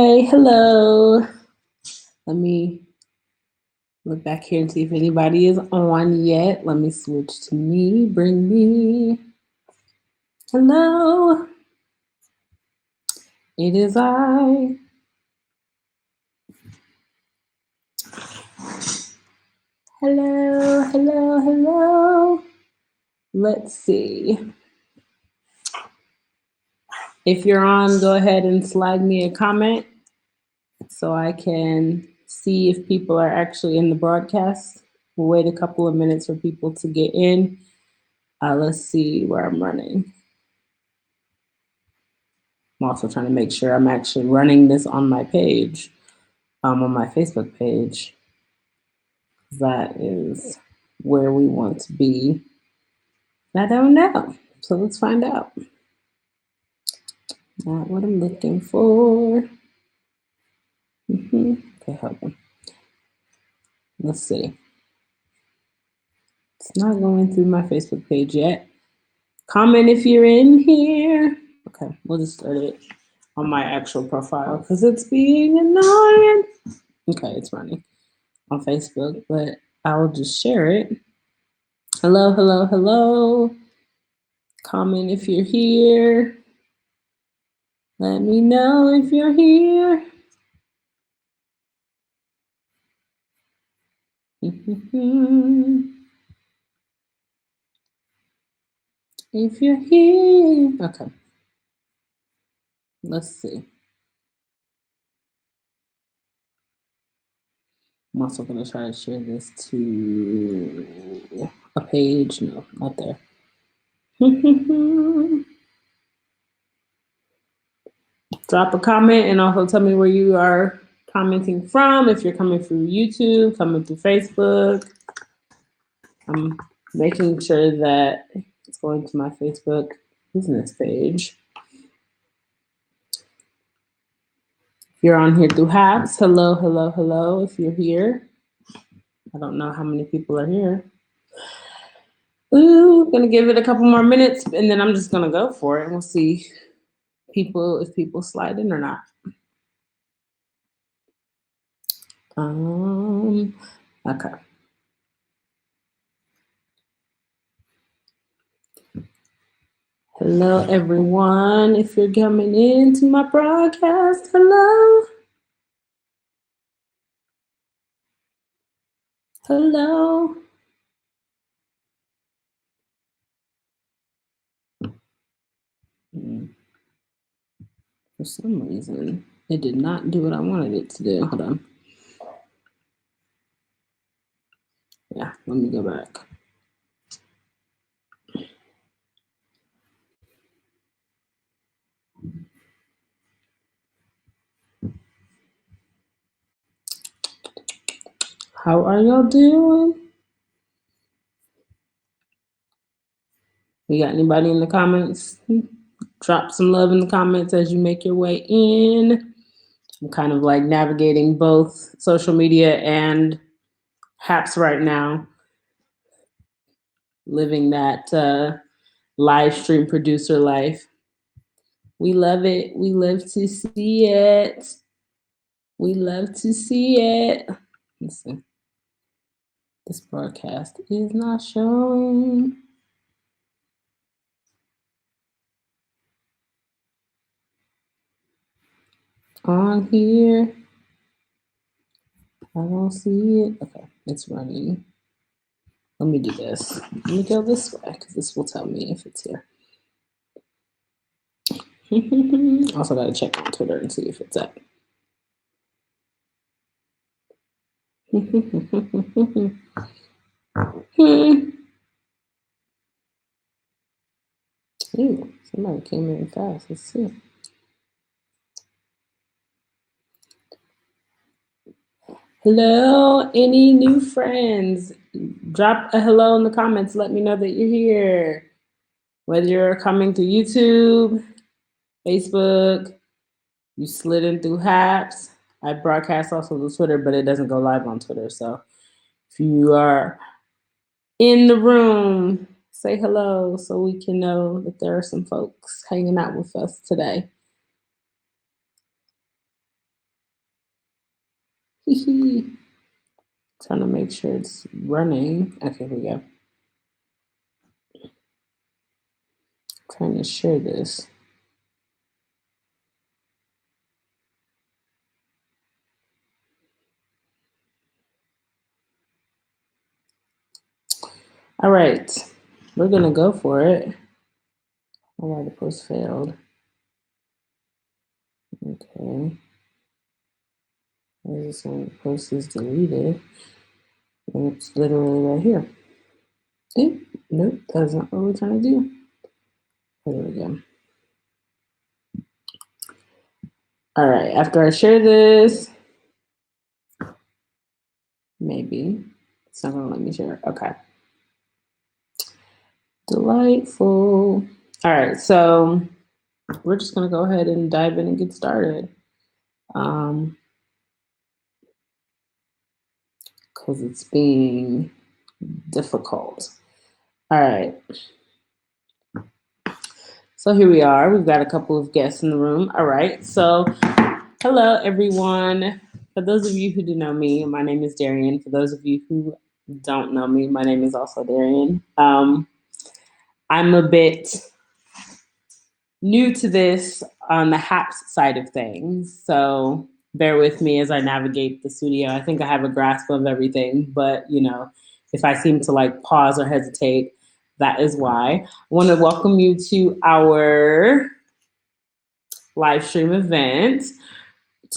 Okay, hello. Let me look back here and see if anybody is on yet. Let me switch to me. Bring me. Hello. It is I. Hello, hello, hello. Let's see. If you're on, go ahead and slide me a comment so I can see if people are actually in the broadcast. We'll wait a couple of minutes for people to get in. Let's see where I'm running. I'm also trying to make sure I'm actually running this on my page, on my Facebook page. That is where we want to be. I don't know. So let's find out. Not what I'm looking for. Okay, hold on. Let's see. It's not going through my Facebook page yet. Comment if you're in here. Okay, we'll just start it on my actual profile because it's being annoying. Okay, it's running on Facebook, but I'll just share it. Hello, hello, hello. Comment if you're here. Let me know if you're here. If you're here. Okay. Let's see. I'm also going to try to share this to a page. No, not there. Drop a comment and also tell me where you are commenting from. If you're coming through YouTube, coming through Facebook. I'm making sure that it's going to my Facebook business page. If you're on here through Haps, hello, hello, hello. If you're here, I don't know how many people are here. Ooh, gonna give it a couple more minutes and then I'm just gonna go for it and we'll see if people slide in or not. Okay. Hello, everyone. If you're coming into my broadcast, hello. Hello. For some reason, it did not do what I wanted it to do. Hold on. Yeah, let me go back. How are y'all doing? We got anybody in the comments? Drop some love in the comments as you make your way in. I'm kind of like navigating both social media and Haps right now. Living that live stream producer life. We love it. We love to see it. We love to see it. Let's see. This broadcast is not showing. On here. I don't see it. Okay, it's running. Let me do this. Let me go this way because this will tell me if it's here. Also got to check on Twitter and see if it's up. Ooh, somebody came in fast. Let's see. Hello, any new friends? Drop a hello in the comments. Let me know that you're here. Whether you're coming to YouTube, Facebook, you slid in through Haps. I broadcast also to Twitter, but it doesn't go live on Twitter. So if you are in the room, say hello so we can know that there are some folks hanging out with us today. Trying to make sure it's running. Okay, here we go. Trying to share this. All right, we're gonna go for it. Oh, why the post failed? Okay. There's this one, post is deleted. And it's literally right here. See? Nope, that's not what we're trying to do. There we go. All right, after I share this, maybe it's not gonna let me share. Okay. Delightful. All right, so we're just gonna go ahead and dive in and get started. Because it's being difficult. All right. So here we are. We've got a couple of guests in the room. All right. So hello, everyone. For those of you who do know me, my name is Darian. For those of you who don't know me, my name is also Darian. I'm a bit new to this on the HAPS side of things. So bear with me as I navigate the studio. I think I have a grasp of everything, but if I seem to like pause or hesitate, that is why. I want to welcome you to our live stream event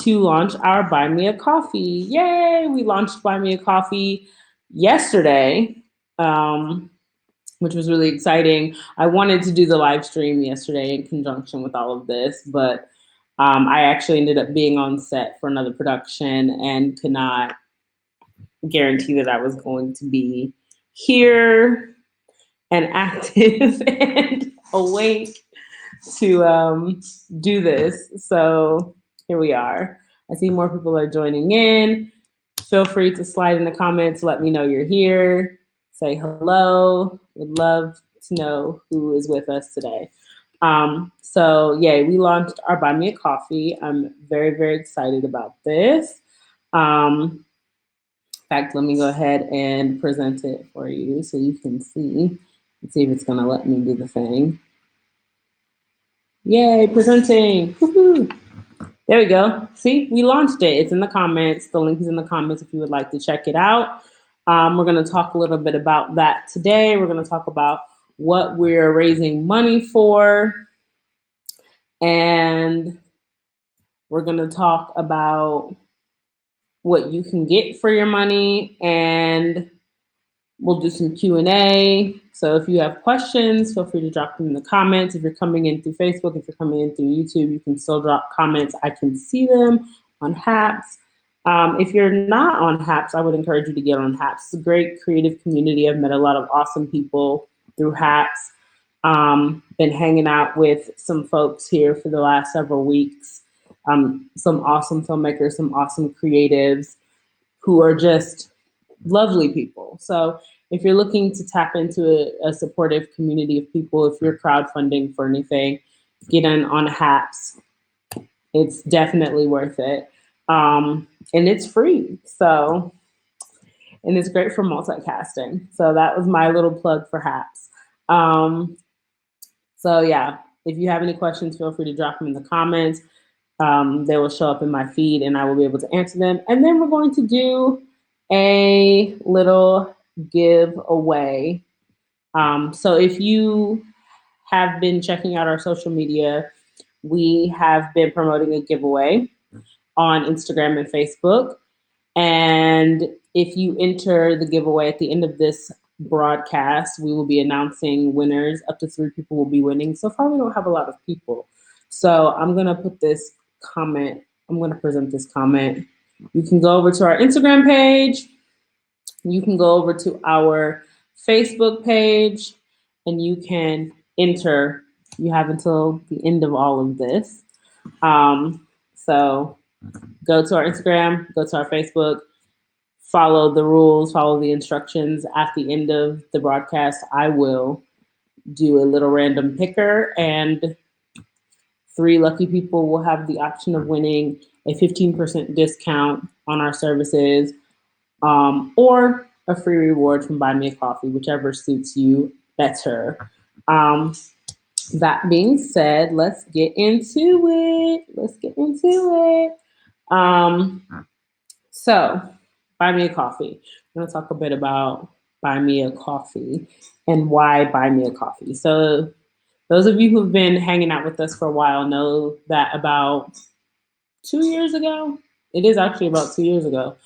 to launch our Buy Me a Coffee. Yay! We launched Buy Me a Coffee yesterday, which was really exciting. I wanted to do the live stream yesterday in conjunction with all of this, but I actually ended up being on set for another production and could not guarantee that I was going to be here and active and awake to do this. So here we are. I see more people are joining in. Feel free to slide in the comments. Let me know you're here. Say hello. Would love to know who is with us today. So yay, we launched our Buy Me a Coffee. I'm very, very excited about this. In fact, let me go ahead and present it for you so you can see. Let's see if it's gonna let me do the thing. Yay, presenting. Woo-hoo. There we go. See, we launched it. It's in the comments. The link is in the comments if you would like to check it out. We're going to talk a little bit about that today. We're going to talk about what we're raising money for. And we're going to talk about what you can get for your money. And we'll do some Q&A. So if you have questions, feel free to drop them in the comments. If you're coming in through Facebook, if you're coming in through YouTube, you can still drop comments. I can see them on HAPS. If you're not on HAPS, I would encourage you to get on HAPS. It's a great creative community. I've met a lot of awesome people through HAPS. Been hanging out with some folks here for the last several weeks. Some awesome filmmakers, some awesome creatives who are just lovely people. So if you're looking to tap into a supportive community of people, if you're crowdfunding for anything, get in on HAPS. It's definitely worth it. And it's free. So, and it's great for multicasting. So that was my little plug for HAPS. So yeah, if you have any questions, feel free to drop them in the comments. They will show up in my feed and I will be able to answer them. And then we're going to do a little giveaway. So if you have been checking out our social media, we have been promoting a giveaway on Instagram and Facebook. And if you enter the giveaway at the end of this broadcast, we will be announcing winners. Up to 3 people will be winning. So far, we don't have a lot of people. So I'm going to put this comment. I'm going to present this comment. You can go over to our Instagram page. You can go over to our Facebook page and you can enter. You have until the end of all of this. So go to our Instagram, go to our Facebook, follow the rules, follow the instructions. At the end of the broadcast, I will do a little random picker and 3 lucky people will have the option of winning a 15% discount on our services, or a free reward from Buy Me a Coffee, whichever suits you better. That being said, let's get into it. So, Buy Me a Coffee. I'm going to talk a bit about Buy Me a Coffee and why Buy Me a Coffee. So, those of you who've been hanging out with us for a while know that about 2 years ago, it is actually about 2 years ago,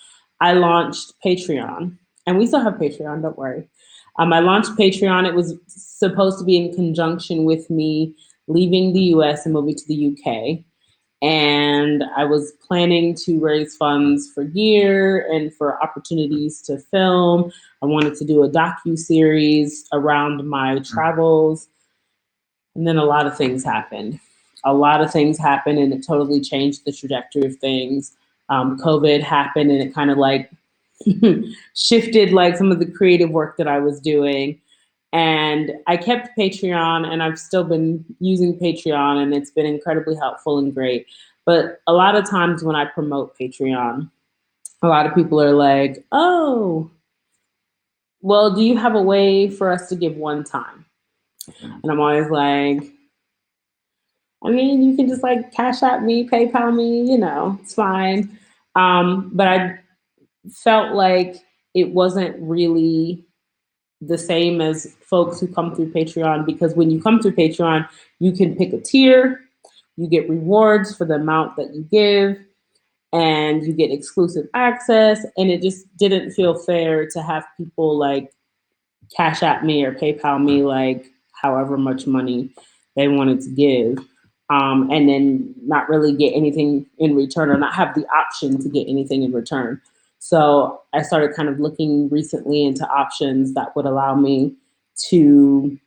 I launched Patreon. And we still have Patreon, don't worry. I launched Patreon. It was supposed to be in conjunction with me leaving the US and moving to the UK. And I was planning to raise funds for gear and for opportunities to film. I wanted to do a docu-series around my travels. And then a lot of things happened. And it totally changed the trajectory of things. COVID happened and it kind of like shifted like some of the creative work that I was doing. And I kept Patreon, and I've still been using Patreon, and it's been incredibly helpful and great. But a lot of times when I promote Patreon, a lot of people are like, oh, well, do you have a way for us to give one time? And I'm always like, I mean, you can just like Cash App me, PayPal me, it's fine. But I felt like it wasn't really the same as folks who come through Patreon, because when you come through Patreon, you can pick a tier, you get rewards for the amount that you give, and you get exclusive access. And it just didn't feel fair to have people like Cash App me or PayPal me like however much money they wanted to give, and then not really get anything in return, or not have the option to get anything in return. So I started kind of looking recently into options that would allow me to,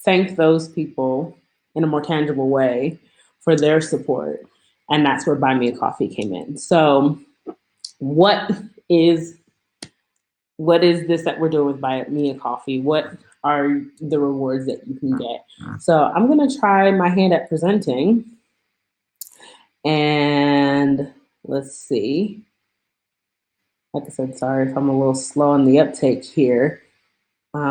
thank those people in a more tangible way for their support. And that's where Buy Me a Coffee came in. So what is this that we're doing with Buy Me a Coffee? What are the rewards that you can get? So I'm going to try my hand at presenting. And let's see. Like I said, sorry if I'm a little slow on the uptake here. Put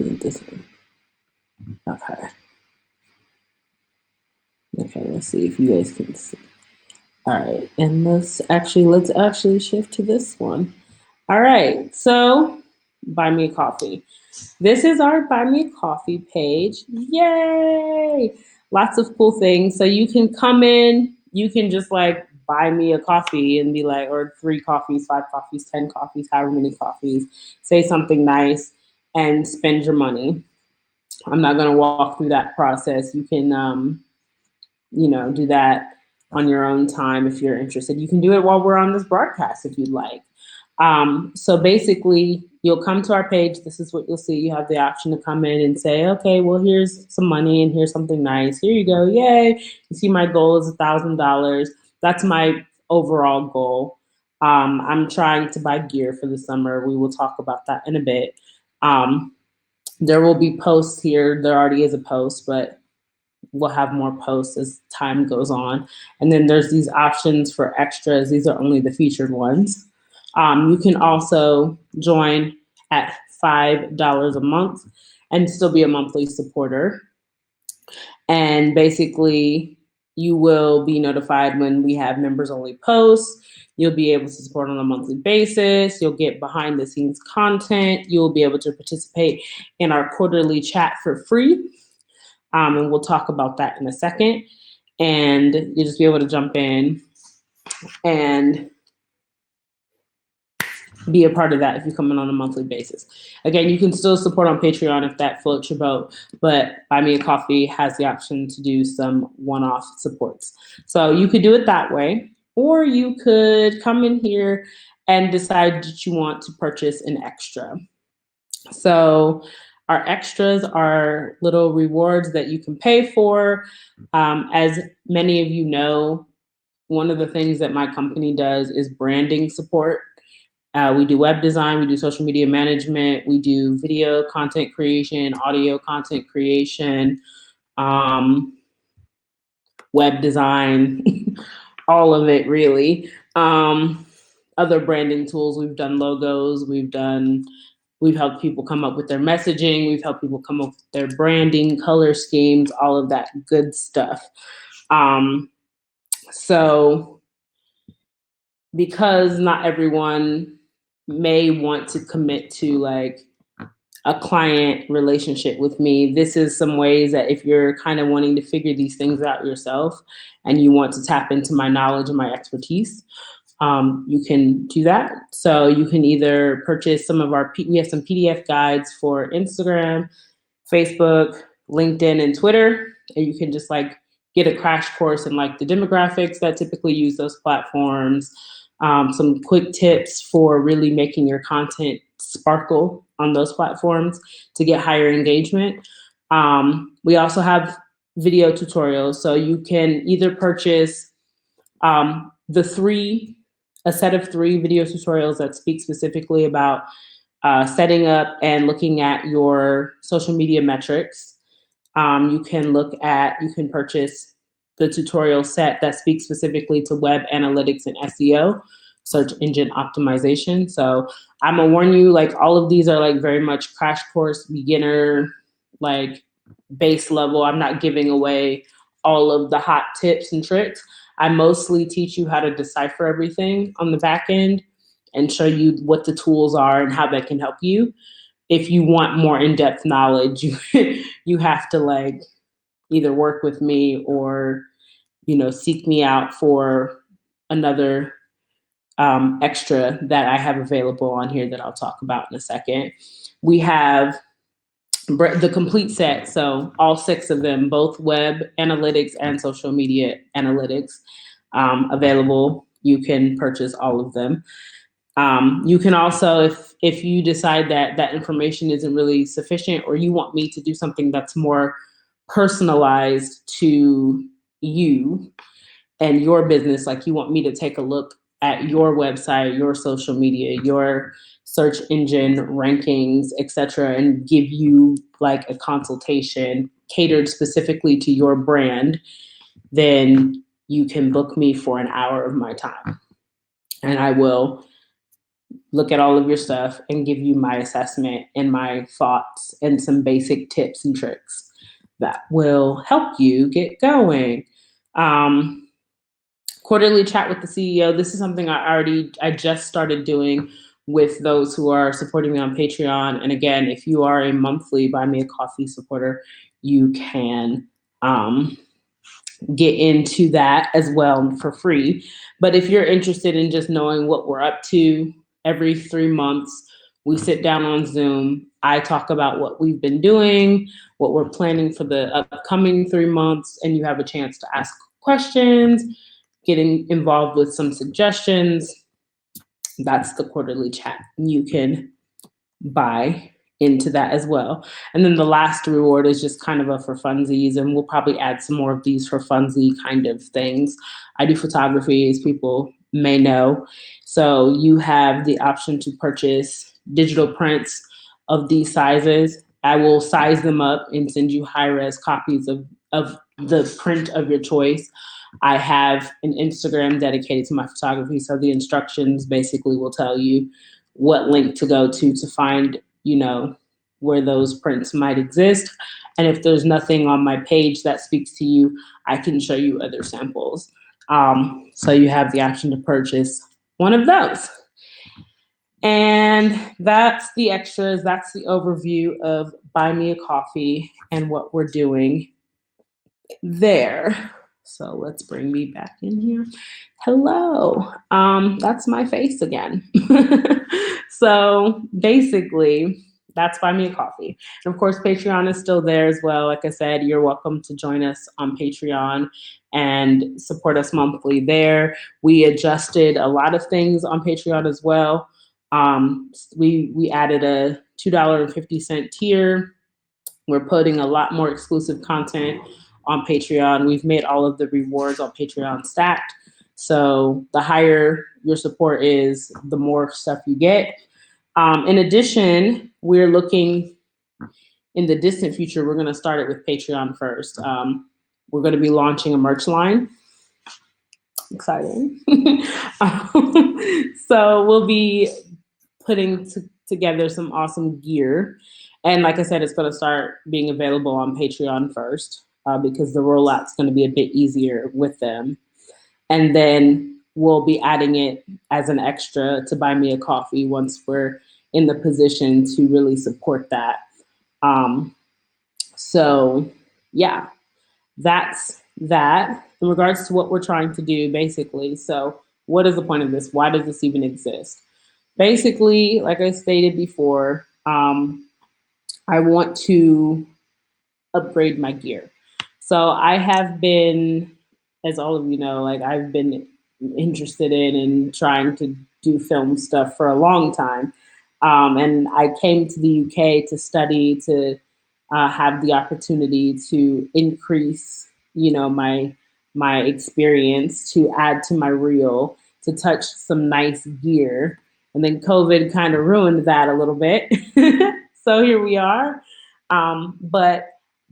it this way. Okay. Okay, let's see if you guys can see. All right, and let's actually shift to this one. All right, so Buy Me a Coffee. This is our Buy Me a Coffee page. Yay! Lots of cool things. So you can come in, you can just like buy me a coffee and be like, or 3 coffees, 5 coffees, 10 coffees, however many coffees, say something nice and spend your money. I'm not going to walk through that process. You can, do that on your own time if you're interested. You can do it while we're on this broadcast if you'd like. So basically, you'll come to our page. This is what you'll see. You have the option to come in and say, okay, well, here's some money and here's something nice. Here you go. Yay. You see my goal is $1,000. That's my overall goal. I'm trying to buy gear for the summer. We will talk about that in a bit. There will be posts here. There already is a post, but we'll have more posts as time goes on. And then there's these options for extras. These are only the featured ones. You can also join at $5 a month and still be a monthly supporter. And basically, you will be notified when we have members only posts. You'll be able to support on a monthly basis. You'll get behind the scenes content. You'll be able to participate in our quarterly chat for free. And we'll talk about that in a second. And you'll just be able to jump in and be a part of that if you come in on a monthly basis. Again, you can still support on Patreon if that floats your boat, but Buy Me a Coffee has the option to do some one-off supports. So you could do it that way, or you could come in here and decide that you want to purchase an extra. So our extras are little rewards that you can pay for. As many of you know, one of the things that my company does is branding support. We do web design, we do social media management, we do video content creation, audio content creation, web design, all of it really. Other branding tools, we've done logos, we've helped people come up with their messaging, we've helped people come up with their branding, color schemes, all of that good stuff. So because not everyone may want to commit to like a client relationship with me, this is some ways that if you're kind of wanting to figure these things out yourself and you want to tap into my knowledge and my expertise, you can do that. So you can either purchase some of we have some PDF guides for Instagram, Facebook, LinkedIn, and Twitter. And you can just like get a crash course in like the demographics that typically use those platforms, some quick tips for really making your content sparkle on those platforms to get higher engagement. We also have video tutorials. So you can either purchase a set of 3 video tutorials that speak specifically about setting up and looking at your social media metrics. You can purchase the tutorial set that speaks specifically to web analytics and SEO, search engine optimization. So I'm gonna warn you, like all of these are like very much crash course, beginner, like base level. I'm not giving away all of the hot tips and tricks. I mostly teach you how to decipher everything on the back end and show you what the tools are and how that can help you. If you want more in-depth knowledge, you have to like either work with me or, seek me out for another extra that I have available on here that I'll talk about in a second. We have the complete set, so all 6 of them, both web analytics and social media analytics, available. You can purchase all of them. You can also, if you decide that information isn't really sufficient or you want me to do something that's more personalized to you and your business, like you want me to take a look at your website, your social media, your search engine rankings, etc., and give you like a consultation catered specifically to your brand, then you can book me for an hour of my time. And I will look at all of your stuff and give you my assessment and my thoughts and some basic tips and tricks that will help you get going. Quarterly chat with the CEO. This is something I just started doing with those who are supporting me on Patreon. And again, if you are a monthly Buy Me a Coffee supporter, you can get into that as well for free. But if you're interested in just knowing what we're up to, every 3 months, we sit down on Zoom. I talk about what we've been doing, what we're planning for the upcoming 3 months, and you have a chance to ask questions, getting involved with some suggestions. That's the quarterly chat. You can buy into that as well. And then the last reward is just kind of a for funsies, and we'll probably add some more of these for funsy kind of things. I do photography, as people may know. So you have the option to purchase digital prints of these sizes. I will size them up and send you high-res copies of the print of your choice. I have an Instagram dedicated to my photography, so the instructions basically will tell you what link to go to find, where those prints might exist. And if there's nothing on my page that speaks to you, I can show you other samples. So you have the option to purchase one of those. And that's the extras. That's the overview of Buy Me a Coffee and what we're doing there. So let's bring me back in here. Hello. That's my face again. So basically, that's Buy Me a Coffee. And of course, Patreon is still there as well. Like I said, you're welcome to join us on Patreon and support us monthly there. We adjusted a lot of things on Patreon as well. We added a $2.50 tier. We're putting a lot more exclusive content on Patreon. We've made all of the rewards on Patreon stacked. So the higher your support is, the more stuff you get. In addition, we're looking in the distant future, we're going to start it with Patreon first. We're going to be launching a merch line. Exciting. So we'll be putting together some awesome gear. And like I said, it's going to start being available on Patreon first because the rollout's going to be a bit easier with them. And then we'll be adding it as an extra to Buy Me a Coffee once we're in the position to really support that. So yeah, that's that in regards to what we're trying to do, basically. So what is the point of this? Why does this even exist? Basically, like I stated before, I want to upgrade my gear. So I have been, as all of you know, like I've been interested in and trying to do film stuff for a long time. And I came to the UK to study, to have the opportunity to increase, my experience, to add to my reel, to touch some nice gear. And then COVID kind of ruined that a little bit. So here we are. But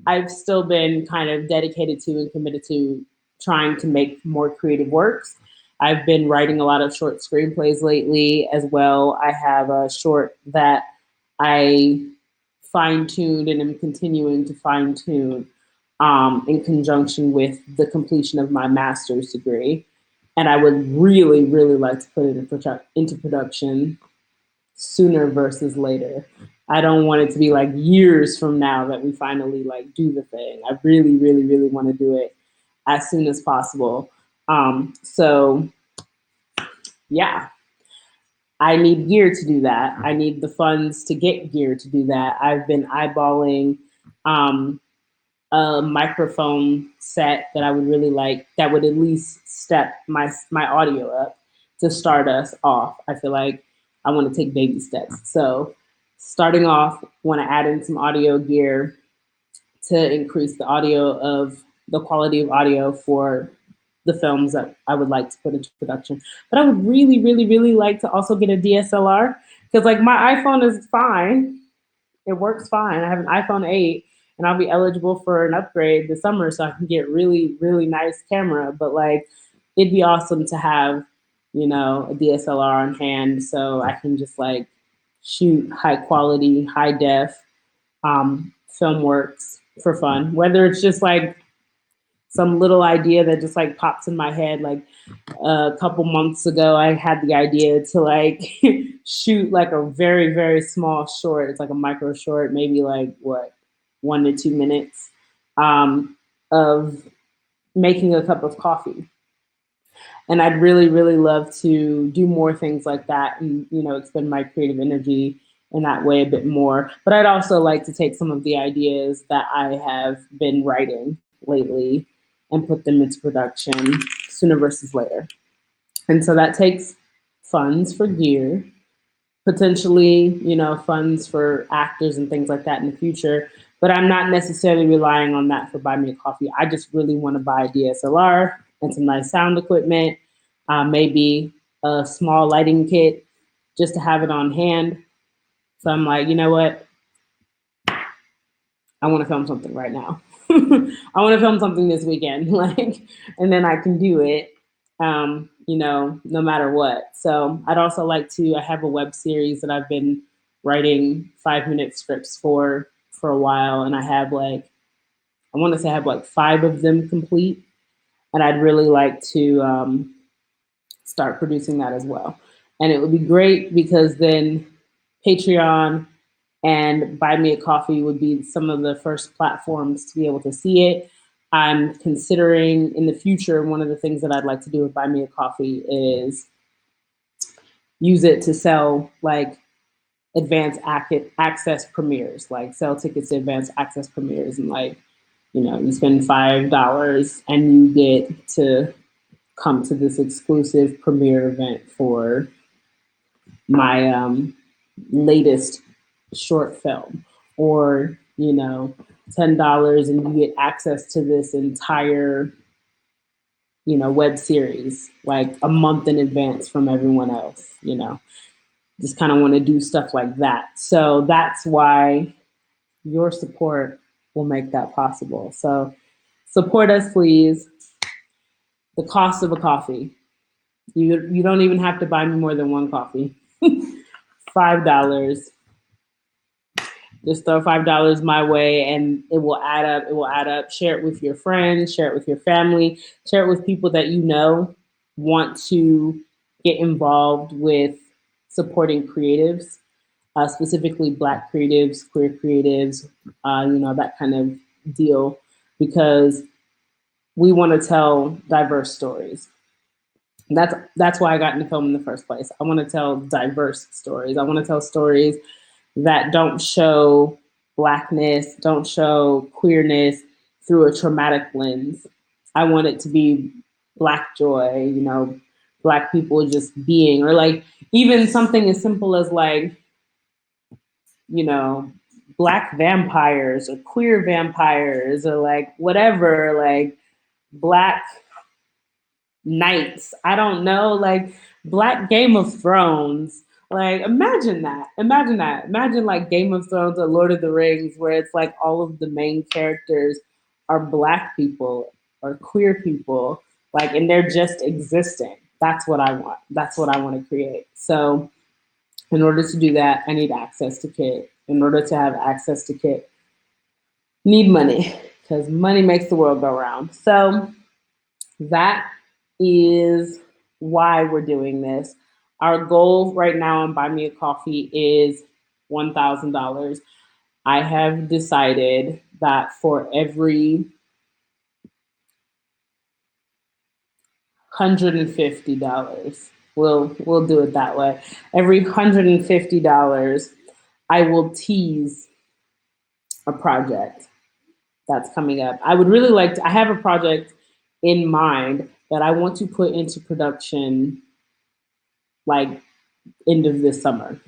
I've still been kind of dedicated to and committed to trying to make more creative works. I've been writing a lot of short screenplays lately as well. I have a short that I fine-tuned and am continuing to fine-tune in conjunction with the completion of my master's degree. And I would really, really like to put it into production sooner versus later. I don't want it to be like years from now that we finally like do the thing. I really, really, really want to do it as soon as possible. So yeah, I need gear to do that. I need the funds to get gear to do that. I've been eyeballing a microphone set that I would really like, that would at least step my audio up to start us off. I feel like I want to take baby steps. So starting off, want to add in some audio gear to increase the quality of audio for the films that I would like to put into production. But I would really, really, really like to also get a DSLR because like my iPhone is fine. It works fine. I have an iPhone 8 and I'll be eligible for an upgrade this summer so I can get really, really nice camera. But like, it'd be awesome to have, a DSLR on hand so I can just like shoot high quality, high def film works for fun. Whether it's just like some little idea that just like pops in my head. Like a couple months ago, I had the idea to like shoot like a very, very small short. It's like a micro short, maybe like 1 to 2 minutes of making a cup of coffee. And I'd really, really love to do more things like that and, expend my creative energy in that way a bit more. But I'd also like to take some of the ideas that I have been writing lately and put them into production sooner versus later. And so that takes funds for gear, potentially, funds for actors and things like that in the future. But I'm not necessarily relying on that for Buy Me a Coffee. I just really want to buy a DSLR and some nice sound equipment, maybe a small lighting kit just to have it on hand. So I'm like, you know what? I want to film something right now. I want to film something this weekend, and then I can do it, no matter what. So I'd also like I have a web series that I've been writing 5-minute scripts for a while. And I want to say I have 5 of them complete. And I'd really like to start producing that as well. And it would be great because then Patreon and Buy Me a Coffee would be some of the first platforms to be able to see it. I'm considering in the future, one of the things that I'd like to do with Buy Me a Coffee is use it to sell advanced access premieres, sell tickets to advanced access premieres. And you spend $5 and you get to come to this exclusive premiere event for my latest short film, or $10 and you get access to this entire web series like a month in advance from everyone else, just kind of want to do stuff like that. So that's why your support will make that possible. So support us, please. The cost of a coffee. You don't even have to buy me more than one coffee. $5. Just throw $5 my way and it will add up. It will add up. Share it with your friends, share it with your family, share it with people that want to get involved with supporting creatives, specifically Black creatives, queer creatives, that kind of deal, because we want to tell diverse stories. That's why I got into film in the first place. I want to tell diverse stories. I want to tell stories that don't show Blackness, don't show queerness through a traumatic lens. I want it to be Black joy, Black people just being, or like even something as simple as like, Black vampires or queer vampires or like whatever, like Black knights. I don't know, like Black Game of Thrones. Like imagine that. Imagine that. Imagine like Game of Thrones or Lord of the Rings, where it's like all of the main characters are Black people or queer people, like, and they're just existing. That's what I want. That's what I want to create. So in order to do that, I need access to Kit. In order to have access to Kit, need money, because money makes the world go round. So that is why we're doing this. Our goal right now on Buy Me a Coffee is $1,000. I have decided that for every $150, we'll do it that way. Every $150, I will tease a project that's coming up. I would really like to, I have a project in mind that I want to put into production like end of this summer.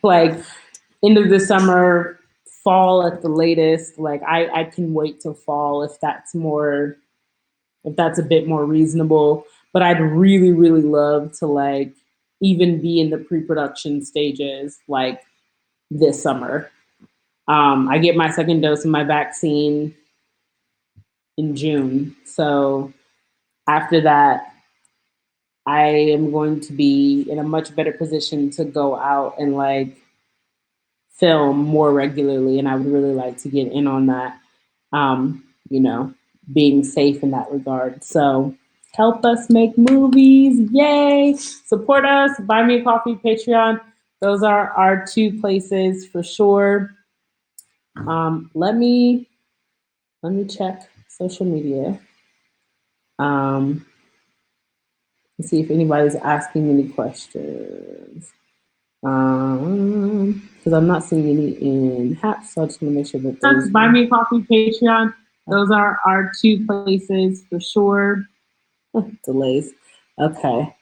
Like end of this summer, fall at the latest. Like I can wait till fall if that's a bit more reasonable. But I'd really, really love to like even be in the pre-production stages like this summer. I get my second dose of my vaccine in June. So after that, I am going to be in a much better position to go out and like film more regularly. And I would really like to get in on that, being safe in that regard. So help us make movies. Yay. Support us. Buy Me a Coffee, Patreon. Those are our two places for sure. Let me check social media. Let's see if anybody's asking any questions. Because I'm not seeing any in HAPS, so I just want to make sure that those Buy Me a Coffee, Patreon. Those are our two places for sure. Delays. Okay.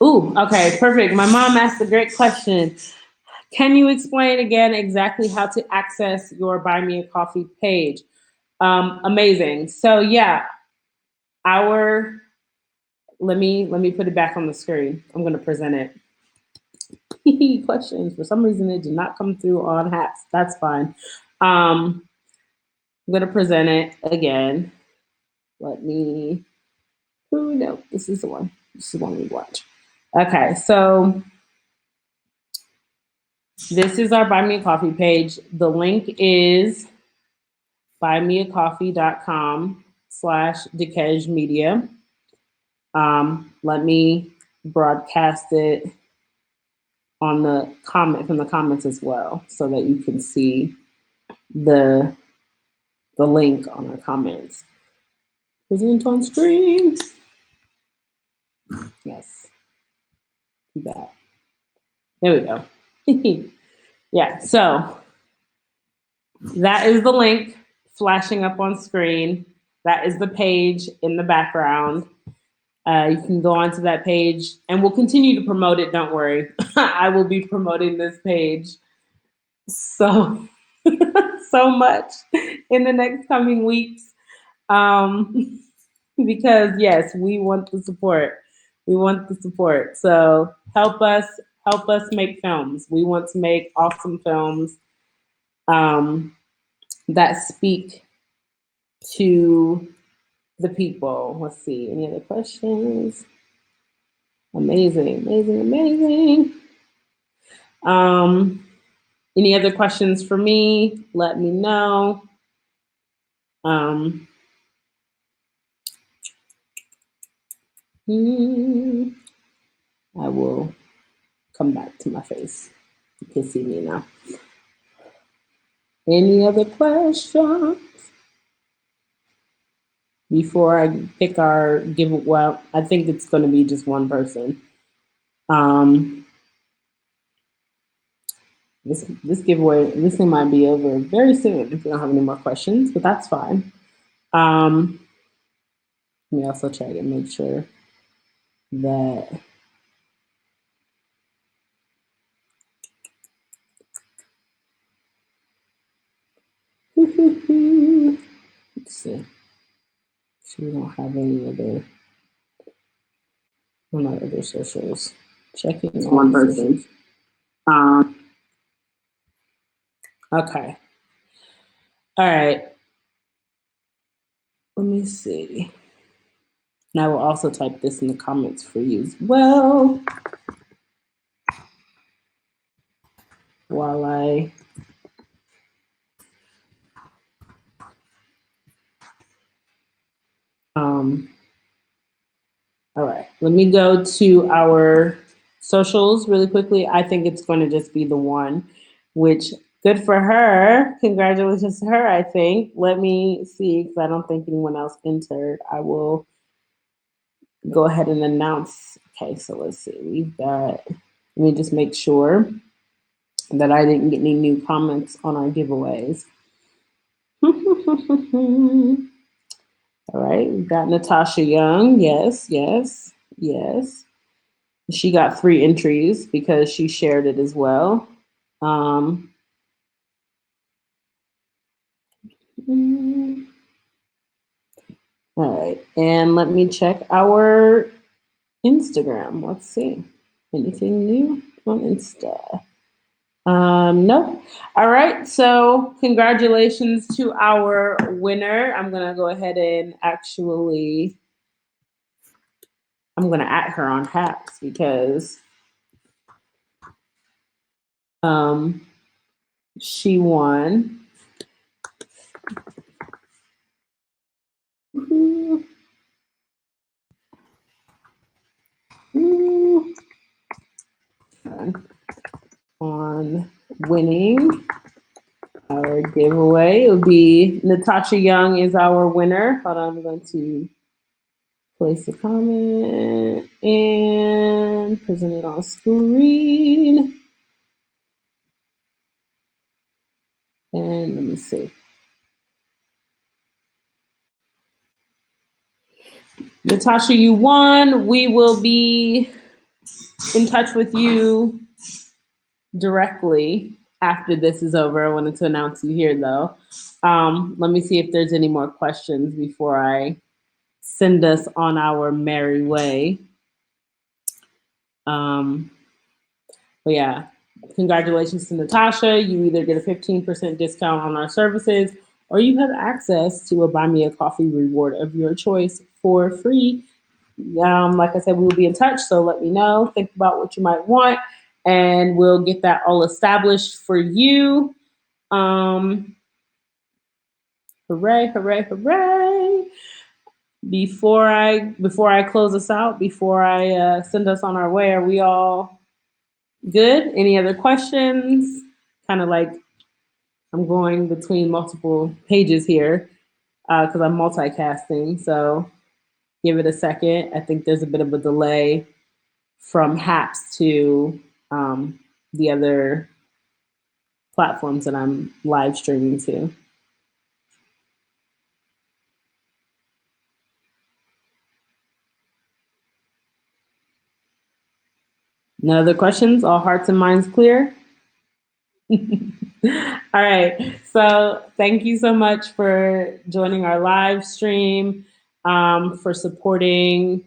Ooh, okay, perfect. My mom asked a great question. Can you explain again exactly how to access your Buy Me a Coffee page? Amazing. So yeah, let me put it back on the screen. I'm gonna present it. Questions. For some reason, it did not come through on HAPS. That's fine. I'm gonna present it again. No, this is the one. This is the one we watch. Okay, so this is our Buy Me a Coffee page. The link is buymeacoffee.com/Dekej Media. Let me broadcast it on the from the comments as well, so that you can see the link on our comments. Present on screen. Yes. Do that. There we go. Yeah, so that is the link flashing up on screen. That is the page in the background. You can go onto that page and we'll continue to promote it. Don't worry. I will be promoting this page so much in the next coming weeks. because yes, we want the support. We want the support. So help us make films. We want to make awesome films um, that speak to the people. Let's see. Any other questions? Amazing, amazing, amazing. Um, any other questions for me? Let me know. Um, I will come back to my face. You can see me now. Any other questions? Before I pick our give, well, I think it's going to be just one person. This giveaway, this thing might be over very soon if we don't have any more questions, but that's fine. Let me also check and make sure that let's see. So we don't have any other on our other socials. Checking one person. Okay. All right. Let me see. And I will also type this in the comments for you as well. While I all right, let me go to our socials really quickly. I think it's going to just be the one, which good for her. Congratulations to her, I think. Let me see, because I don't think anyone else entered. I will go ahead and announce. Okay, so let's see. We've got, let me just make sure that I didn't get any new comments on our giveaways. All right, we've got Natasha Young. Yes, yes, yes. She got 3 entries because she shared it as well. All right, and let me check our Instagram. Let's see. Anything new on Insta? No. All right, so congratulations to our winner. I'm gonna go ahead and actually, I'm gonna at her on Hacks because she won. On winning our giveaway. It will be Natasha Young is our winner. Hold on, I'm going to place a comment and present it on screen. And let me see. Natasha, you won. We will be in touch with you directly after this is over. I wanted to announce you here though. Let me see if there's any more questions before I send us on our merry way. But yeah, congratulations to Natasha. You either get a 15% discount on our services or you have access to a Buy Me a Coffee reward of your choice for free. Like I said, we will be in touch, so let me know. Think about what you might want, and we'll get that all established for you. Hooray, hooray, hooray. Before I close us out, before I send us on our way, are we all good? Any other questions? Kind of like I'm going between multiple pages here because I'm multicasting. So give it a second. I think there's a bit of a delay from Haps to the other platforms that I'm live streaming to. No other questions? All hearts and minds clear? All right. So thank you so much for joining our live stream. for supporting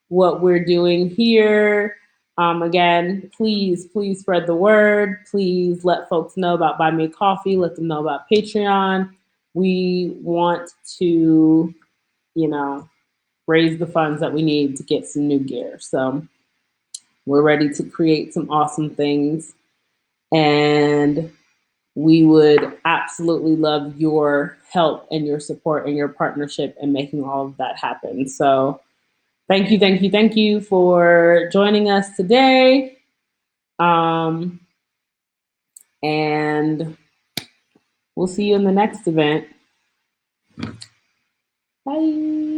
what we're doing here. Again, please spread the word. Please let folks know about Buy Me a Coffee. Let them know about Patreon. We want to, raise the funds that we need to get some new gear. So we're ready to create some awesome things. And we would absolutely love your help and your support and your partnership in making all of that happen. So thank you for joining us today. And we'll see you in the next event. Bye.